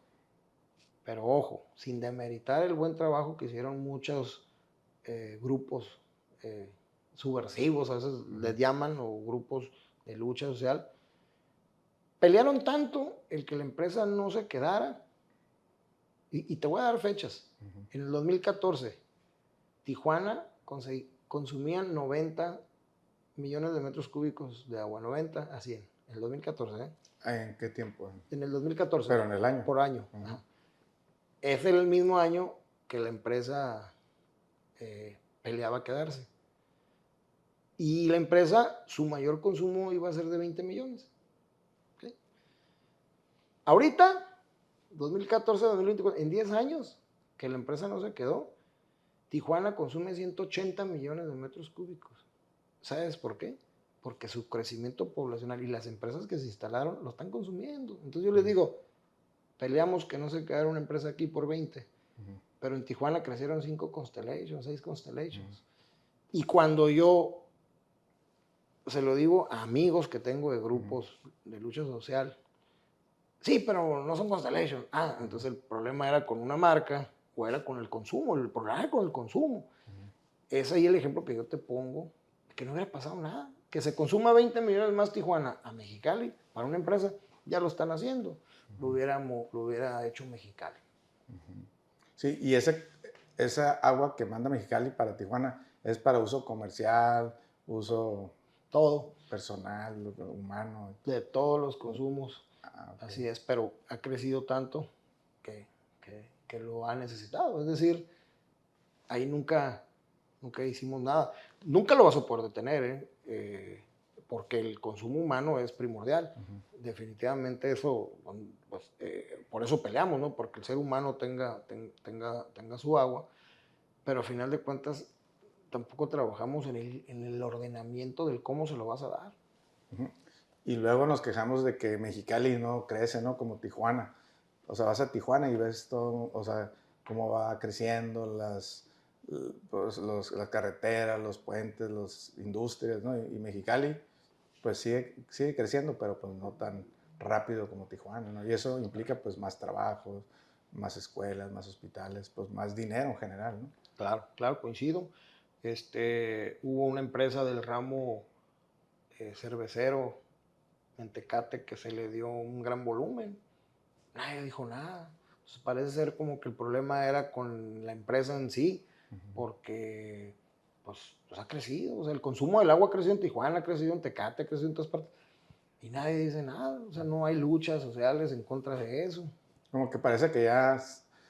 Pero ojo, sin demeritar el buen trabajo que hicieron muchos grupos subversivos, a veces les llaman, o grupos de lucha social, pelearon tanto el que la empresa no se quedara. Y te voy a dar fechas. En el 2014, Tijuana consumían 90 millones de metros cúbicos de agua, 90 a 100, en el 2014. ¿En qué tiempo? En el 2014. Pero en el año. Por año. Es el mismo año que la empresa peleaba a quedarse. Y la empresa, su mayor consumo iba a ser de 20 millones. ¿Okay? Ahorita, 2014, 2024, en 10 años que la empresa no se quedó, Tijuana consume 180 millones de metros cúbicos. ¿Sabes por qué? Porque su crecimiento poblacional y las empresas que se instalaron lo están consumiendo. Entonces yo les digo, peleamos que no se quedara una empresa aquí por 20, pero en Tijuana crecieron 5 Constellations, 6 Constellations. Y cuando yo se lo digo a amigos que tengo de grupos de lucha social, sí, pero no son Constellation. Entonces el problema era con una marca o era con el consumo. El problema era con el consumo. Es ahí el ejemplo que yo te pongo, que no hubiera pasado nada. Que se consuma 20 millones más Tijuana a Mexicali para una empresa, ya lo están haciendo. Lo hubiera hecho Mexicali. Sí, y esa agua que manda Mexicali para Tijuana es para uso comercial, uso todo personal, humano. De todos los consumos. Okay. Así es, pero ha crecido tanto que lo ha necesitado. Es decir, ahí nunca hicimos nada. Nunca lo vas a poder detener, porque el consumo humano es primordial. Definitivamente eso, pues, por eso peleamos, ¿no? Porque el ser humano tenga su agua, pero a final de cuentas tampoco trabajamos en el ordenamiento del cómo se lo vas a dar. Y luego nos quejamos de que Mexicali no crece, ¿no? Como Tijuana. O sea, vas a Tijuana y ves todo, o sea, cómo va creciendo las carreteras, los puentes, las industrias, ¿no? Y Mexicali, pues sigue creciendo, pero pues no tan rápido como Tijuana, ¿no? Y eso implica pues más trabajos, más escuelas, más hospitales, pues más dinero en general, ¿no? Claro, coincido. Hubo una empresa del ramo cervecero en Tecate que se le dio un gran volumen. Nadie dijo nada. Pues parece ser como que el problema era con la empresa en sí, porque pues ha crecido. O sea, el consumo del agua ha crecido en Tijuana, ha crecido en Tecate, ha crecido en todas partes. Y nadie dice nada. O sea, no hay luchas sociales en contra de eso. Como que parece que ya,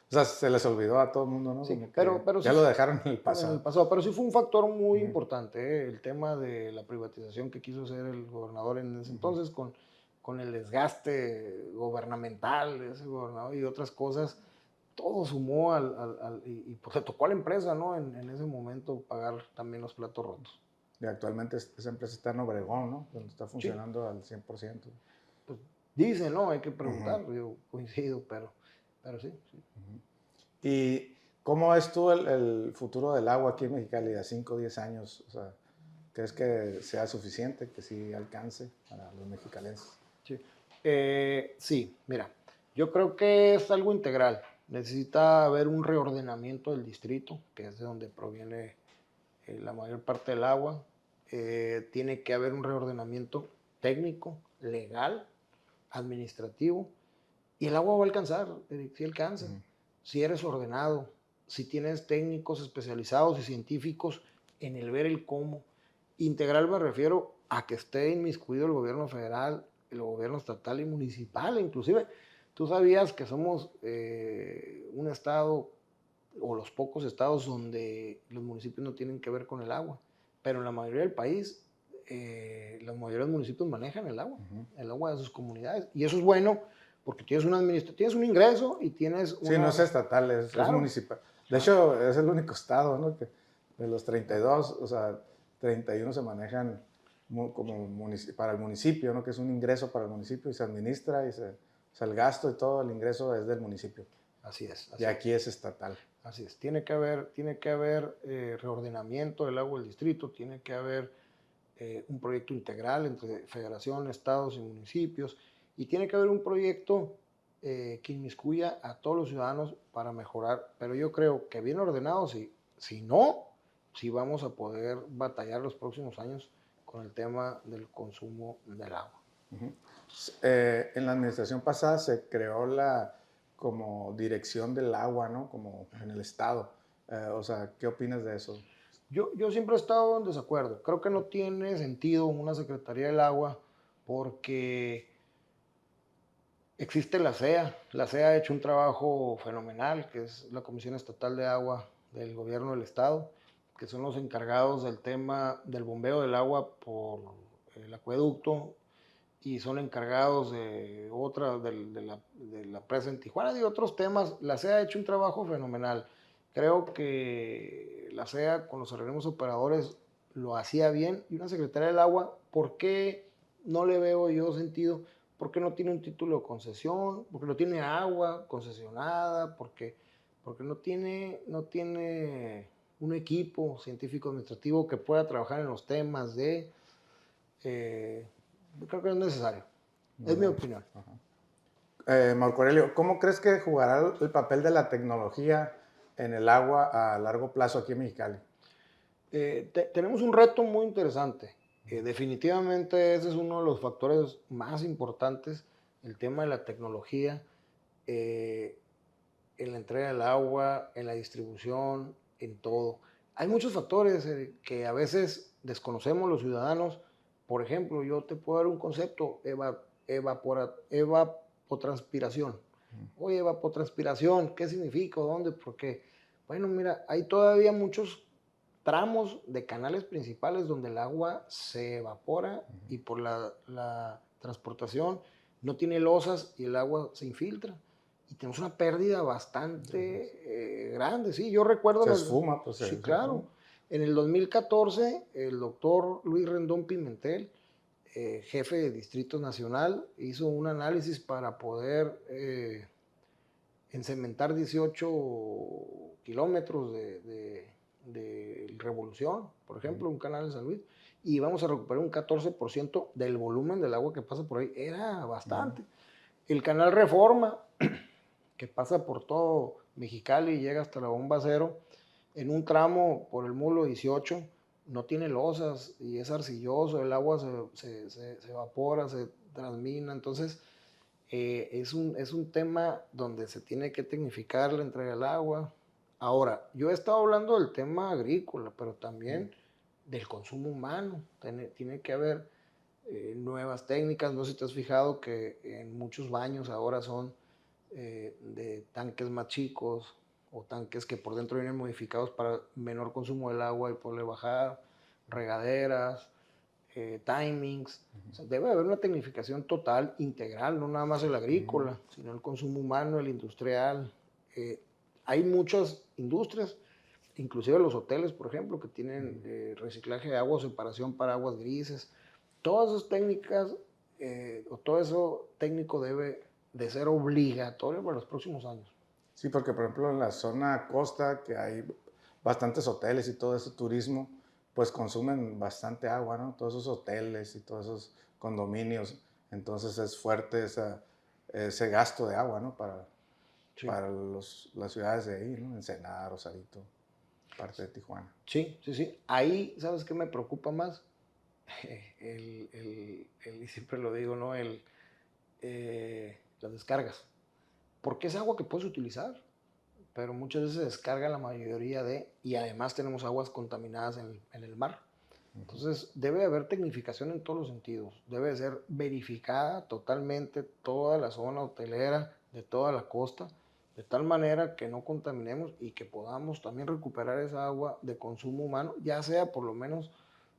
o sea, se les olvidó a todo el mundo, ¿no? Sí, como que pero ya sí, lo dejaron en el pasado. pero sí fue un factor muy importante, el tema de la privatización que quiso hacer el gobernador en ese entonces, con el desgaste gubernamental de ese gobernador y otras cosas, todo sumó y pues le tocó a la empresa, ¿no? En ese momento pagar también los platos rotos. Y actualmente esa empresa está en Obregón, ¿no? Donde está funcionando al 100%. Pues dice, ¿no? Hay que preguntar, yo coincido, pero sí. ¿Y cómo es tú el futuro del agua aquí en Mexicali a 5 o 10 años? O sea, ¿crees que sea suficiente, que sí alcance para los mexicalenses? Sí. Sí, mira, yo creo que es algo integral. Necesita haber un reordenamiento del distrito, que es de donde proviene la mayor parte del agua. Tiene que haber un reordenamiento técnico, legal, administrativo, y el agua va a alcanzar, sí alcanza. Si eres ordenado, si tienes técnicos especializados y científicos en el ver el cómo. Integral me refiero a que esté inmiscuido el gobierno federal, el gobierno estatal y municipal, inclusive. Tú sabías que somos un estado, o los pocos estados donde los municipios no tienen que ver con el agua, pero en la mayoría del país, la mayoría de los municipios manejan el agua de sus comunidades, y eso es bueno porque tienes un ingreso y tienes Sí, no una... es estatal, es Claro, municipal. De hecho, es el único estado, ¿no? Que de los 32, o sea, 31 se manejan como para el municipio, ¿no? Que es un ingreso para el municipio y se administra o sea, el gasto y todo el ingreso es del municipio. así es, Y así es. aquí es estatal. Así es, tiene que haber reordenamiento del agua del distrito, tiene que haber un proyecto integral entre federación, estados y municipios, y tiene que haber un proyecto que inmiscuya a todos los ciudadanos para mejorar, pero yo creo que bien ordenado, si no, si vamos a poder batallar los próximos años con el tema del consumo del agua. Ujú. En la administración pasada se creó la como dirección del agua, ¿no? Como en el estado. O sea, ¿qué opinas de eso? Yo siempre he estado en desacuerdo. Creo que no tiene sentido una Secretaría del Agua porque existe la CEA. La CEA ha hecho un trabajo fenomenal, que es la Comisión Estatal de Agua del Gobierno del Estado, que son los encargados del tema del bombeo del agua por el acueducto y son encargados de otra, de la presa en Tijuana y de otros temas. La CEA ha hecho un trabajo fenomenal. Creo que la CEA con los organismos operadores lo hacía bien y una Secretaría del Agua, ¿por qué no le veo yo sentido? Porque no tiene un título de concesión, porque no tiene agua concesionada, porque no tiene un equipo científico administrativo que pueda trabajar en los temas de... yo creo que no es necesario. Es mi opinión. Marco Aurelio, ¿cómo crees que jugará el papel de la tecnología en el agua a largo plazo aquí en Mexicali? Tenemos un reto muy interesante. Definitivamente ese es uno de los factores más importantes, el tema de la tecnología, eh, en la entrega del agua, en la distribución, en todo. Hay muchos factores que a veces desconocemos los ciudadanos. Por ejemplo, yo te puedo dar un concepto, evapotranspiración. Oye, evapotranspiración, ¿qué significa? ¿Dónde? ¿Por qué? Bueno, mira, hay todavía muchos tramos de canales principales donde el agua se evapora y por la transportación no tiene losas y el agua se infiltra. Y tenemos una pérdida bastante grande. Sí, yo recuerdo Se esfuma, pues sí, se esfuma. claro. En el 2014, el doctor Luis Rendón Pimentel, jefe de Distrito Nacional, hizo un análisis para poder encementar 18 kilómetros de Revolución, por ejemplo, un canal de San Luis, y vamos a recuperar un 14% del volumen del agua que pasa por ahí. Era bastante. El canal Reforma, que pasa por todo Mexicali y llega hasta la Bomba Cero, en un tramo por el Mulo 18, no tiene losas y es arcilloso, el agua se evapora, se transmina, entonces es un tema donde se tiene que tecnificar la entrega del agua. Ahora, yo he estado hablando del tema agrícola, pero también del consumo humano. Tiene que haber nuevas técnicas. No sé si te has fijado que en muchos baños ahora son de tanques más chicos o tanques que por dentro vienen modificados para menor consumo del agua y poderle bajar, regaderas, timings. O sea, debe haber una tecnificación total, integral, no nada más el agrícola, sino el consumo humano, el industrial. Hay muchas industrias, inclusive los hoteles, por ejemplo, que tienen reciclaje de agua, separación para aguas grises. Todas esas técnicas, o todo eso técnico debe de ser obligatorio para los próximos años. Sí, porque por ejemplo en la zona costa, que hay bastantes hoteles y todo ese turismo, pues consumen bastante agua, ¿no? Todos esos hoteles y todos esos condominios. Entonces es fuerte ese gasto de agua, ¿no? Sí, Para las ciudades de ahí, ¿no? Ensenada, Rosarito, parte de Tijuana. sí, sí, sí. Ahí, ¿sabes qué me preocupa más? Y siempre lo digo, ¿no? Las descargas. Porque es agua que puedes utilizar, pero muchas veces se descarga la mayoría y además tenemos aguas contaminadas en el mar. Entonces debe haber tecnificación en todos los sentidos, debe ser verificada totalmente toda la zona hotelera de toda la costa, de tal manera que no contaminemos y que podamos también recuperar esa agua de consumo humano, ya sea por lo menos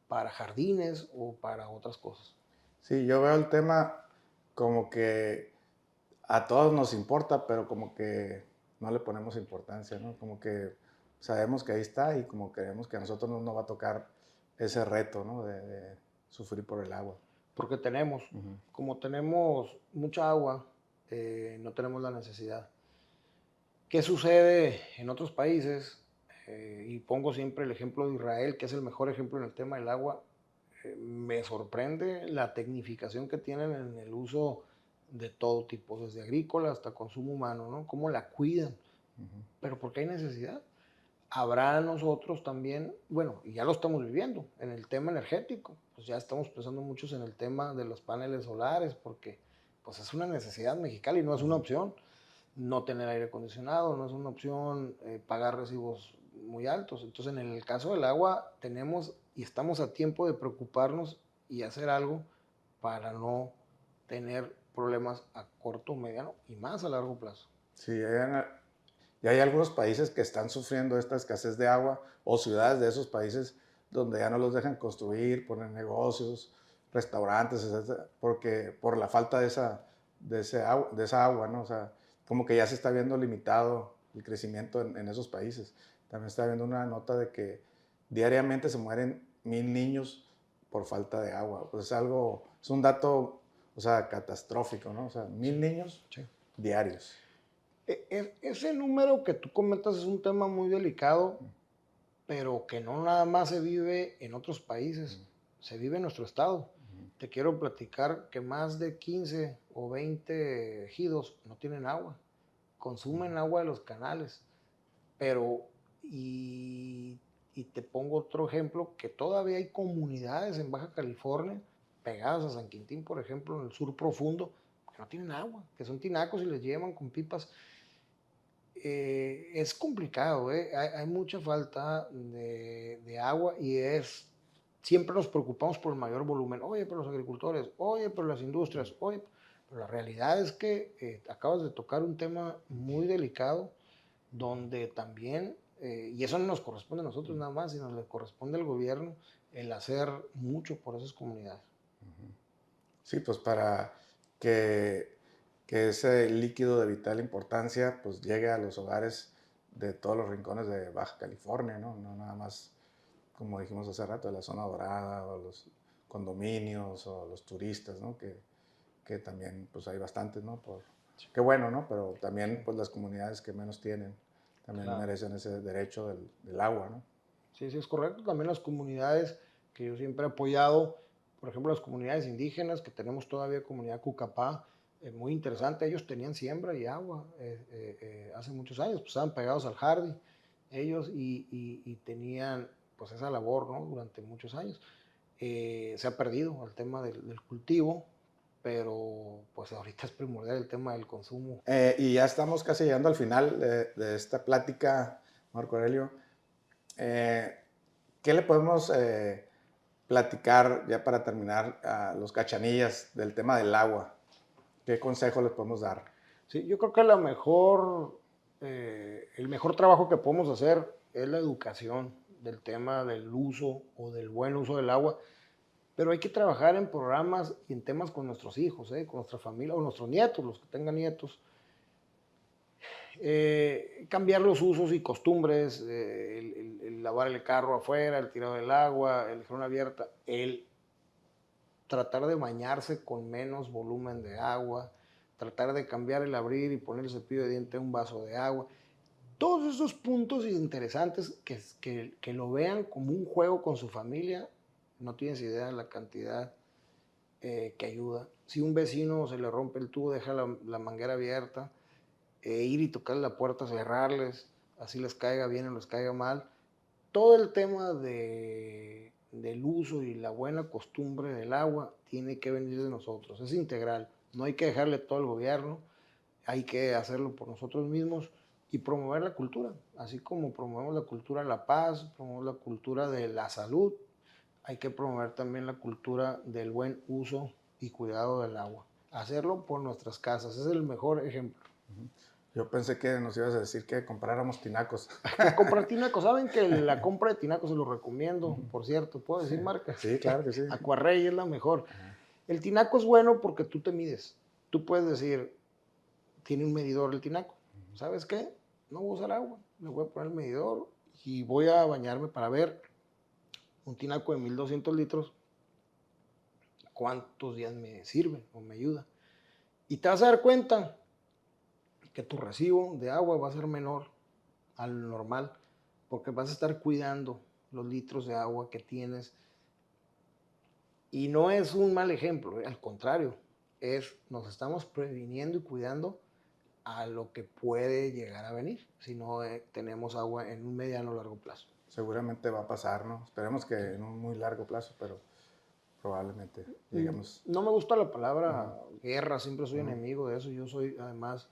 para jardines o para otras cosas. Sí, yo veo el tema como que a todos nos importa, pero como que no le ponemos importancia, ¿no? Como que sabemos que ahí está y como creemos que a nosotros no nos va a tocar ese reto, ¿no? De sufrir por el agua. Porque tenemos, Ujú. como tenemos mucha agua, no tenemos la necesidad. ¿Qué sucede en otros países? Y pongo siempre el ejemplo de Israel, que es el mejor ejemplo en el tema del agua. Me sorprende la tecnificación que tienen en el uso de todo tipo, desde agrícola hasta consumo humano, ¿no? Cómo la cuidan, Ujú. pero porque hay necesidad. Habrá nosotros también, bueno, y ya lo estamos viviendo, en el tema energético, pues ya estamos pensando muchos en el tema de los paneles solares, porque pues es una necesidad mexicana y no es una Ujú. opción no tener aire acondicionado, no es una opción pagar recibos muy altos. Entonces, en el caso del agua, tenemos y estamos a tiempo de preocuparnos y hacer algo para no tener problemas a corto, mediano y más a largo plazo. Sí, ya hay algunos países que están sufriendo esta escasez de agua o ciudades de esos países donde ya no los dejan construir, poner negocios, restaurantes, etcétera, porque por la falta de esa agua, ¿no? O sea, como que ya se está viendo limitado el crecimiento en esos países. También está viendo una nota de que diariamente se mueren 1000 niños por falta de agua. Pues es un dato, o sea, catastrófico, ¿no? O sea, Sí, 1000 niños sí. diarios. Ese número que tú comentas es un tema muy delicado, pero que no nada más se vive en otros países, se vive en nuestro estado. Te quiero platicar que más de 15 o 20 ejidos no tienen agua, consumen agua de los canales, pero y, y te pongo otro ejemplo, que todavía hay comunidades en Baja California, pegadas a San Quintín, por ejemplo, en el sur profundo, que no tienen agua, que son tinacos y les llevan con pipas. Es complicado, ¿eh? Hay mucha falta de agua y siempre nos preocupamos por el mayor volumen. Oye, pero los agricultores, oye, pero las industrias, oye, pero la realidad es que acabas de tocar un tema muy delicado donde también, y eso no nos corresponde a nosotros nada más, sino le corresponde al gobierno el hacer mucho por esas comunidades. Sí, pues para que, que ese líquido de vital importancia pues llegue a los hogares de todos los rincones de Baja California, ¿no? No nada más, como dijimos hace rato, de la zona dorada o los condominios o los turistas, ¿no? Que también pues hay bastantes, ¿no? Qué bueno, ¿no? Pero también Sí, pues las comunidades que menos tienen también claro. merecen ese derecho del agua, ¿no? Sí, sí, es correcto. También las comunidades que yo siempre he apoyado, por ejemplo, las comunidades indígenas, que tenemos todavía comunidad Cucapá, muy interesante. Ellos tenían siembra y agua hace muchos años, pues estaban pegados al jardín, ellos y tenían pues esa labor, ¿no? Durante muchos años. Se ha perdido el tema del cultivo, pero pues ahorita es primordial el tema del consumo. Y ya estamos casi llegando al final de esta plática, Marco Aurelio. Eh, ¿Qué le podemos platicar ya para terminar a los cachanillas del tema del agua? ¿Qué consejo les podemos dar? Sí, yo creo que el mejor trabajo que podemos hacer es la educación del tema del uso o del buen uso del agua, pero hay que trabajar en programas y en temas con nuestros hijos, con nuestra familia o nuestros nietos, los que tengan nietos. Cambiar los usos y costumbres, el lavar el carro afuera, el tirado del agua, el jarrón abierta, el tratar de bañarse con menos volumen de agua, tratar de cambiar el abrir y poner el cepillo de diente en un vaso de agua. Todos esos puntos interesantes que lo vean como un juego con su familia, no tienes idea de la cantidad que ayuda. Si un vecino se le rompe el tubo, deja la manguera abierta, ir y tocar la puerta, cerrarles, así les caiga bien o les caiga mal. Todo el tema del uso y la buena costumbre del agua tiene que venir de nosotros, es integral. No hay que dejarle todo al gobierno, hay que hacerlo por nosotros mismos y promover la cultura, así como promovemos la cultura de la paz, promovemos la cultura de la salud, hay que promover también la cultura del buen uso y cuidado del agua. Hacerlo por nuestras casas, es el mejor ejemplo. Yo pensé que nos ibas a decir que compráramos tinacos. Que comprar tinacos, ¿saben que la compra de tinacos se los recomiendo? Por cierto, ¿puedo decir marcas? Sí, claro que sí. Aquarrey es la mejor. Ajá. El tinaco es bueno porque tú te mides. Tú puedes decir, tiene un medidor el tinaco. ¿Sabes qué? No voy a usar agua, le voy a poner el medidor y voy a bañarme para ver un tinaco de 1200 litros, cuántos días me sirve o me ayuda. Y te vas a dar cuenta que tu recibo de agua va a ser menor al normal, porque vas a estar cuidando los litros de agua que tienes. Y no es un mal ejemplo, al contrario, nos estamos previniendo y cuidando a lo que puede llegar a venir si no tenemos agua en un mediano o largo plazo. Seguramente va a pasar, ¿no? Esperemos que en un muy largo plazo, pero probablemente lleguemos. No me gusta la palabra guerra, siempre soy enemigo de eso. Yo soy además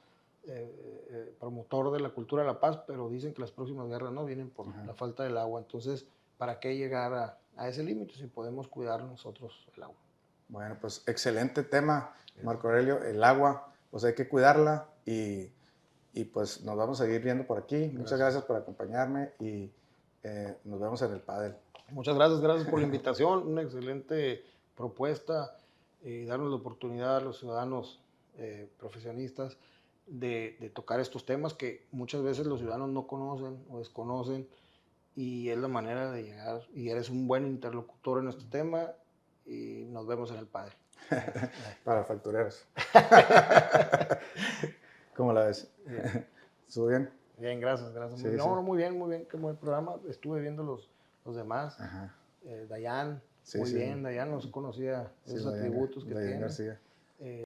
promotor de la cultura de la paz, pero dicen que las próximas guerras no vienen por la falta del agua. Entonces, ¿para qué llegar a ese límite si podemos cuidar nosotros el agua? Bueno, pues excelente tema, Marco Aurelio, el agua, pues hay que cuidarla y pues nos vamos a seguir viendo por aquí. Muchas gracias por acompañarme y nos vemos en el pádel. Muchas gracias por la invitación, una excelente propuesta, darnos la oportunidad a los ciudadanos profesionistas de tocar estos temas que muchas veces los ciudadanos no conocen o desconocen, y es la manera de llegar, y eres un buen interlocutor en este tema, y nos vemos en el pádel. Para factureros. ¿Cómo la ves? ¿Estuvo bien? Bien, gracias. Sí, No, sí. muy bien, qué buen programa. Estuve viendo los demás. Dayan, muy bien, Dayan, no conocía esos atributos que Dayan tiene. García.